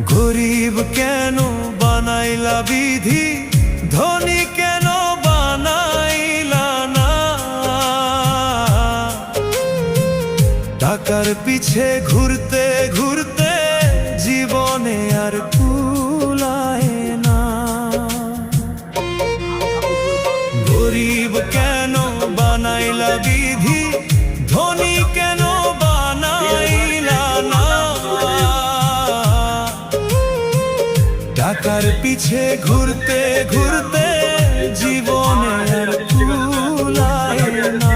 গরিব কেন বানাইলা বিধি, ধনী কেন বানাইলা না? টাকার পিছে ঘুরতে ঘুরতে জীবনে আর কুলায় না। গরিব কেন বানাইলা বিধি, ধনী কেন বানাইলা না? টাকার পিছে ঘুরতে ঘুরতে জীবনে আর কুলায় না।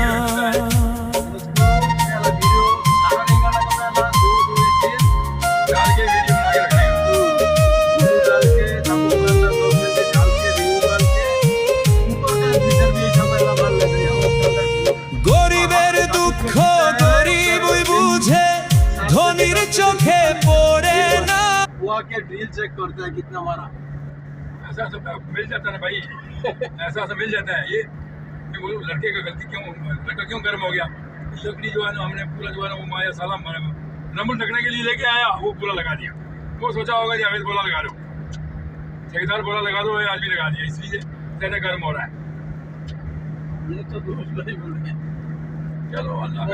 গরিবের দুঃখ গরিবই বুঝে, ধনীর চোখে পড়ে না। बुआ के ड्रिल चेक करता है कितना मारा। ऐसा सब मिल जाता है ना भाई, ऐसा सब मिल जाता है। ये वो लड़के का गलती क्यों, लड़का क्यों गर्म हो गया? लकड़ी जो है ना हमने पूरा जो है ना वो माया साला नमन रखने के लिए लेके आया, वो पूरा लगा दिया। वो सोचा होगा कि अमित बोला लगा दो, ठेकेदार बोला लगा दो, आज भी लगा दिया, इसलिए ज्यादा गर्म हो रहा है। ये तो दोस्त नहीं बोल रहे। चलो अल्लाह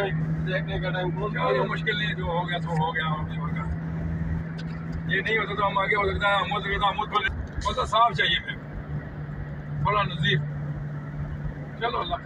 देखने का टाइम बहुत चलो, मुश्किल नहीं, जो हो गया तो हो गया। ये नहीं होता तो हम आगे हो सकता है, अमूद बोले साफ चाहिए, थोड़ा नजदीक। चलो अल्लाह